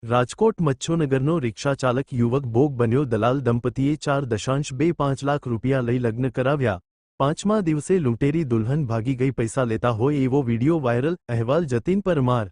રાજકોટ મચ્છોનગરનો રિક્ષાચાલક યુવક ભોગ બન્યો. દલાલ દંપતીએ 4.25 લાખ રૂપિયા લઈ લગ્ન કરાવ્યા. 5મા દિવસે લૂંટેરી દુલ્હન ભાગી ગઈ. પૈસા લેતા હોય એવો વીડિયો વાયરલ. અહેવાલ જતીન પરમાર.